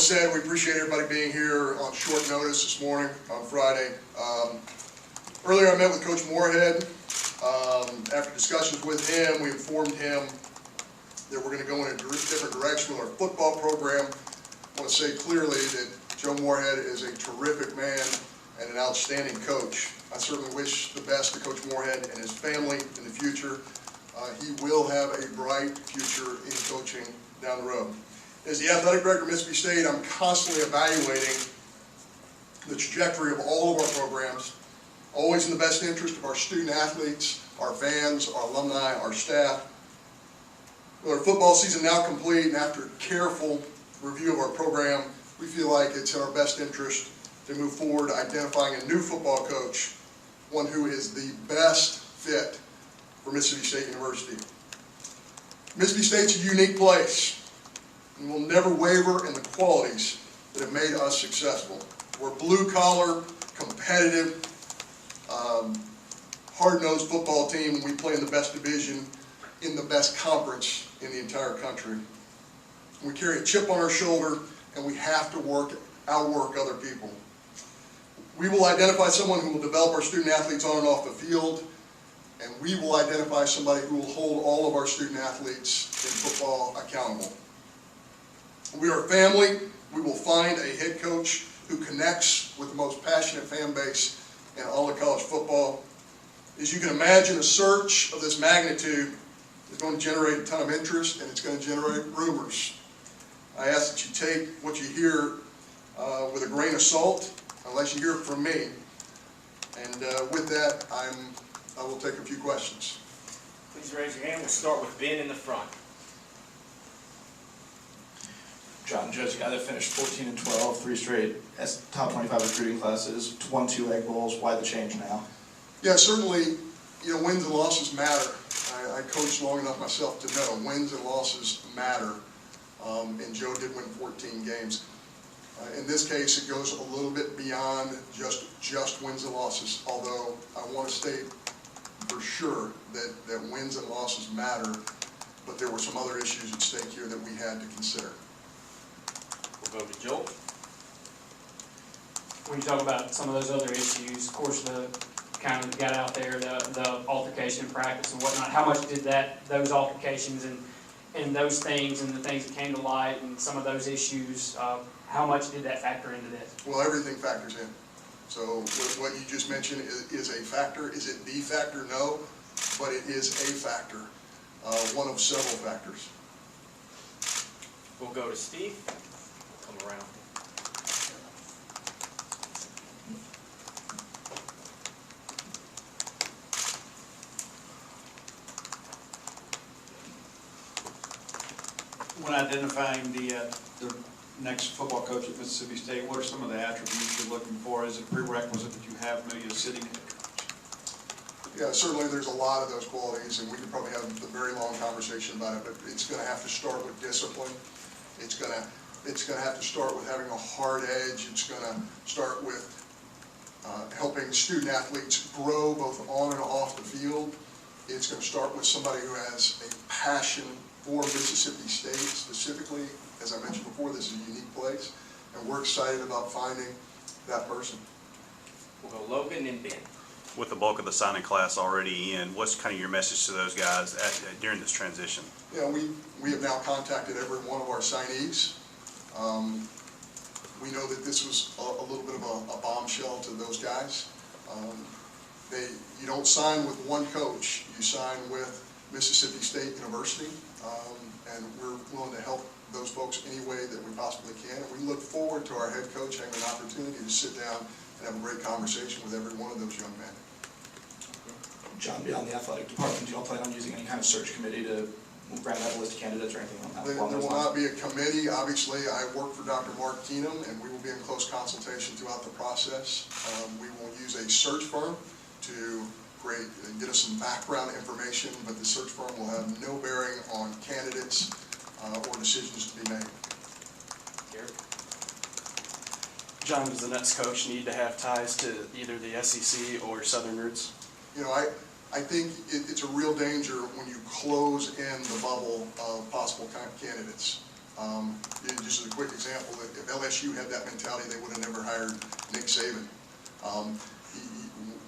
said, we appreciate everybody being here on short notice this morning on Friday. Earlier I met with Coach Moorhead. After discussions with him, we informed him that we're going to go in a different direction with our football program. I want to say clearly that Joe Moorhead is a terrific man and an outstanding coach. I certainly wish the best to Coach Moorhead and his family in the future. He will have a bright future in coaching down the road. As the athletic director of Mississippi State, I'm constantly evaluating the trajectory of all of our programs, always in the best interest of our student athletes, our fans, our alumni, our staff. With our football season now complete, and after careful review of our program, we feel like it's in our best interest to move forward identifying a new football coach, one who is the best fit for Mississippi State University. Mississippi State's a unique place, and we'll never waver in the qualities that have made us successful. We're blue-collar, competitive, hard-nosed football team, and we play in the best division in the best conference in the entire country. We carry a chip on our shoulder, and we have to outwork other people. We will identify someone who will develop our student athletes on and off the field, and we will identify somebody who will hold all of our student athletes in football accountable. We are a family. We will find a head coach who connects with the most passionate fan base in all of college football. As you can imagine, a search of this magnitude is going to generate a ton of interest, and it's going to generate rumors. I ask that you take what you hear with a grain of salt, unless you hear it from me. And with that, I will take a few questions. Please raise your hand. We'll start with Ben in the front. John, Joe's a guy that finished 14 and 12, 3 straight top 25 recruiting classes, won 2 Egg Bowls. Why the change now? Yeah, certainly, wins and losses matter. I coached long enough myself to know wins and losses matter, and Joe did win 14 games. In this case, it goes a little bit beyond just wins and losses, although I want to state for sure that wins and losses matter, but there were some other issues at stake here that we had to consider. We'll go to Joe. When you talk about some of those other issues, of course, the kind of got out there, the altercation in practice and whatnot, how much did those altercations and those things and the things that came to light and some of those issues, how much did that factor into this? Well, everything factors in. So what you just mentioned is a factor. Is it the factor? No, but it is a factor, one of several factors. We'll go to Steve. Come around. When identifying the next football coach at Mississippi State, what are some of the attributes you're looking for as a prerequisite that you have maybe a sitting head coach? Yeah, certainly there's a lot of those qualities, and we could probably have a very long conversation about it, but it's going to have to start with discipline. It's going to have to start with having a hard edge. It's going to start with helping student athletes grow both on and off the field. It's going to start with somebody who has a passion for Mississippi State specifically. As I mentioned before, this is a unique place, and we're excited about finding that person. We'll go Logan and Ben. With the bulk of the signing class already in, what's kind of your message to those guys during this transition? Yeah, we have now contacted every one of our signees. We know that this was a little bit of a bombshell to those guys. You don't sign with one coach, you sign with Mississippi State University, and we're willing to help those folks any way that we possibly can. And we look forward to our head coach having an opportunity to sit down and have a great conversation with every one of those young men. John, beyond the athletic department, do you all plan on using any kind of search committee to round out a list of candidates or anything like that? There will not be a committee. Obviously, I work for Dr. Mark Keenum, and we will be in close consultation throughout the process. We will use a search firm to get us some background information, but the search firm will have no bearing on candidates or decisions to be made. Garrett. John, does the next coach need to have ties to either the SEC or Southern roots? I think it's a real danger when you close in the bubble of possible candidates. Just as a quick example, if LSU had that mentality, they would have never hired Nick Saban.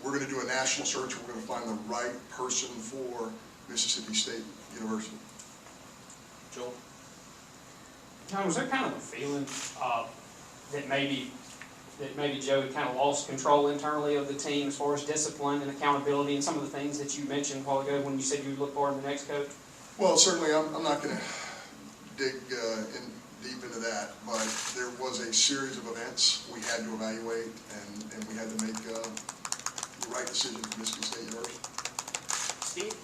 We're going to do a national search. We're going to find the right person for Mississippi State University. Joel? John, was there kind of a feeling that maybe Joe had kind of lost control internally of the team as far as discipline and accountability and some of the things that you mentioned a while ago when you said you would look forward to the next coach? Well, certainly, I'm not going to dig deep into that, but there was a series of events we had to evaluate, and we had to make the right decision for Mississippi State University. Steve?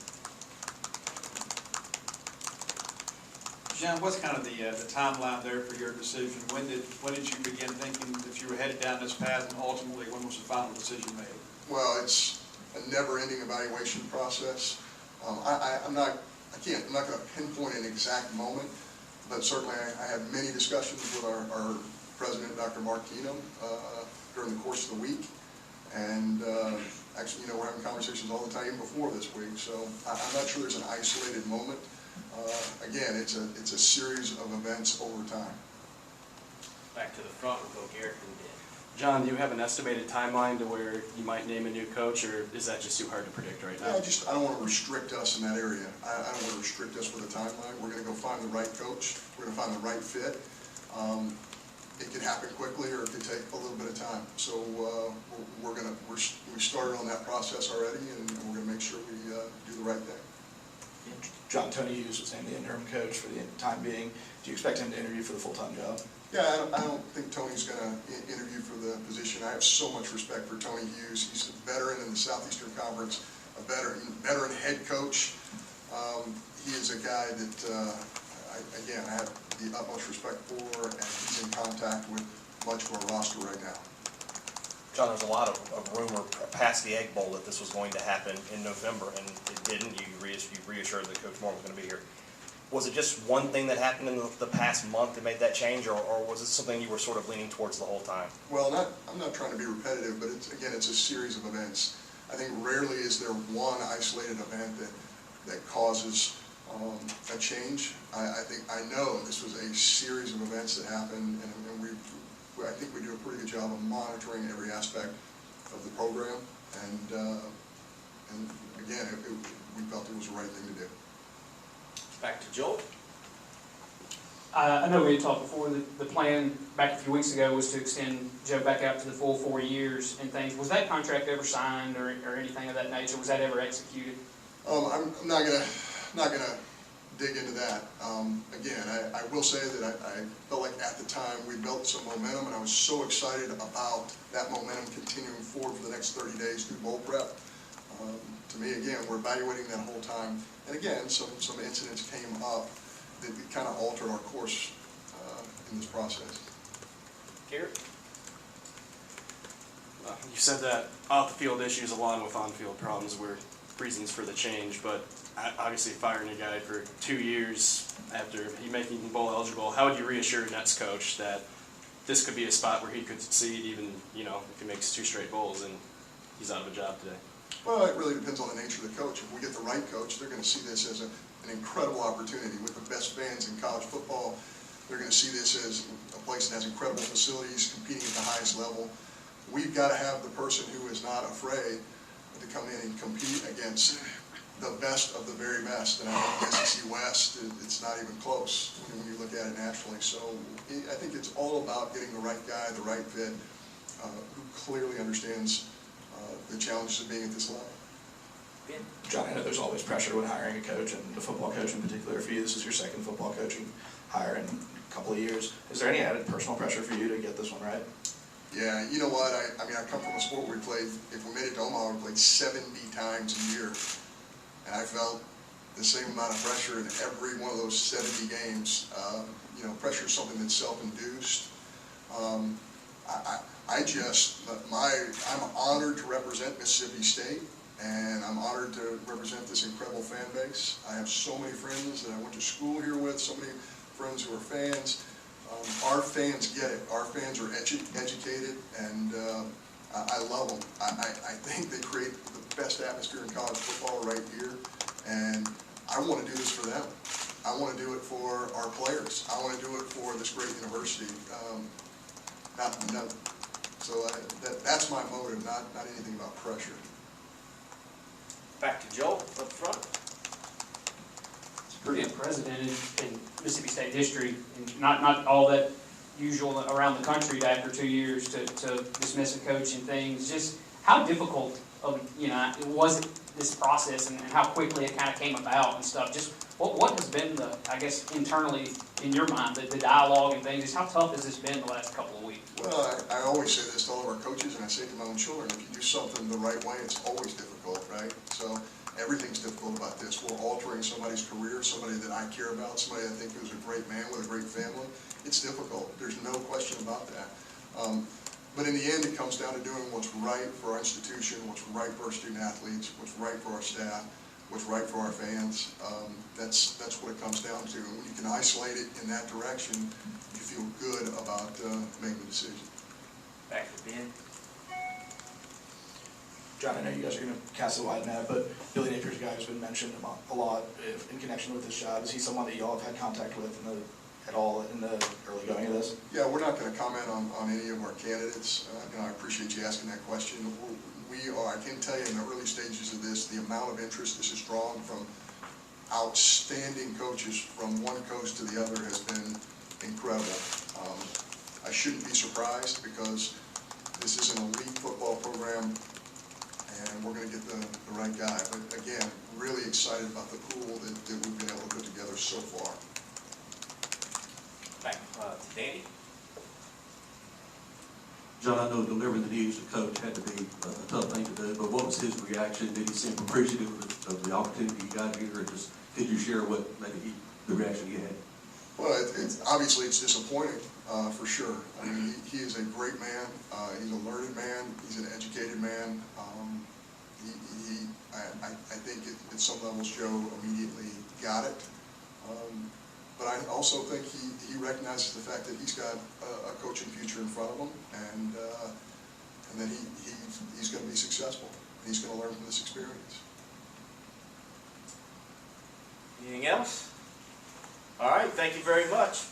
John, what's kind of the timeline there for your decision? When did you begin thinking that you were headed down this path, and ultimately, when was the final decision made? Well, it's a never-ending evaluation process. I'm not going to pinpoint an exact moment, but certainly I had many discussions with our president, Dr. Mark Keenum, during the course of the week. And actually, we're having conversations all the time, even before this week. So I'm not sure there's an isolated moment. Again, it's a series of events over time. Back to the front, we'll go Garrett and Ben. John, do you have an estimated timeline to where you might name a new coach, or is that just too hard to predict right now? I don't want to restrict us in that area. I don't want to restrict us with a timeline. We're going to go find the right coach. We're going to find the right fit. It could happen quickly, or it could take a little bit of time. So we started on that process already, and we're going to make sure we do the right thing. John, Tony Hughes was named the interim coach for the time being. Do you expect him to interview for the full-time job? Yeah, I don't think Tony's going to interview for the position. I have so much respect for Tony Hughes. He's a veteran in the Southeastern Conference, a veteran head coach. He is a guy that, I have the utmost respect for, and he's in contact with much of our roster right now. John, there's a lot of rumor past the Egg Bowl that this was going to happen in November, and it didn't. You reassured that Coach Moore was going to be here. Was it just one thing that happened in the past month that made that change, or was it something you were sort of leaning towards the whole time? Well, I'm not trying to be repetitive, but it's a series of events. I think rarely is there one isolated event that causes a change. I know this was a series of events that happened, and I think we do a pretty good job of monitoring every aspect of the program, and again, we felt it was the right thing to do. Back to Joel. I know we had talked before, the plan back a few weeks ago was to extend Joe back out to the full 4 years and things. Was that contract ever signed or anything of that nature? Was that ever executed? I'm not gonna dig into that. Again, I will say that I felt like at the time we built some momentum, and I was so excited about that momentum continuing forward for the next 30 days through bowl prep. To me, again, we're evaluating that whole time, and again, some incidents came up that kind of altered our course in this process. Garrett? You said that off-the-field issues along with on-field problems were reasons for the change, but obviously firing a guy for 2 years after he making him bowl eligible, how would you reassure Nets coach that this could be a spot where he could succeed even, if he makes 2 straight bowls and he's out of a job today? Well, it really depends on the nature of the coach. If we get the right coach, they're going to see this as an incredible opportunity with the best fans in college football. They're going to see this as a place that has incredible facilities, competing at the highest level. We've got to have the person who is not afraid to come in and compete against the best of the very best. And I think the SEC West, it's not even close when you look at it nationally. So I think it's all about getting the right guy, the right fit, who clearly understands the challenges of being at this level. Ben? John, I know there's always pressure when hiring a coach, and the football coach in particular. For you, this is your second football coaching hire in a couple of years. Is there any added personal pressure for you to get this one right? Yeah, you know what? I come from a sport where we played, if we made it to Omaha, we played 70 times a year. And I felt the same amount of pressure in every one of those 70 games. Pressure is something that's self-induced. I'm honored to represent Mississippi State, and I'm honored to represent this incredible fan base. I have so many friends that I went to school here with, so many friends who are fans. Our fans get it. Our fans are educated, and I love them. I think they create the best atmosphere in college football right here, and I want to do this for them. I want to do it for our players. I want to do it for this great university. That's my motive, not anything about pressure. Back to Joel up front. It's pretty unprecedented in Mississippi State history, and not all that usual around the country after 2 years to dismiss a coach and things. Just how difficult was it, this process, and how quickly it kind of came about and stuff. Just what has been the, I guess, internally in your mind, the dialogue and things. Just how tough has this been the last couple of weeks? Well, I always say this to all of our coaches, and I say it to my own children, if you do something the right way, it's always difficult, right? So everything's difficult about this. We're altering somebody's career, somebody that I care about, somebody I think who's a great man with a great family. It's difficult. There's no question about that. But in the end, it comes down to doing what's right for our institution, what's right for our student athletes, what's right for our staff, what's right for our fans. That's what it comes down to. And when you can isolate it in that direction, you feel good about making the decision. Back to Ben. John, I know you guys are going to cast a wide net, but Billy Napier's a guy who's been mentioned a lot in connection with this job. Is he someone that you all have had contact with at all in the early going of this? Yeah, we're not going to comment on any of our candidates. I appreciate you asking that question. I can tell you in the early stages of this, the amount of interest this is drawn from outstanding coaches from one coast to the other has been incredible. I shouldn't be surprised because this is an elite football program and we're going to get the right guy. But again, really excited about the pool that we've been able to put together so far. Back to Danny. John, I know delivering the news to coach had to be a tough thing to do, but what was his reaction? Did he seem appreciative of the opportunity you got here, or just could you share what maybe the reaction you had? Well, obviously it's disappointing, for sure. I mean, he is a great man. He's a learned man. He's an educated man. I think at some levels Joe immediately got it. But I also think he recognizes the fact that he's got a coaching future in front of him, and that he's going to be successful. He's going to learn from this experience. Anything else? All right, thank you very much.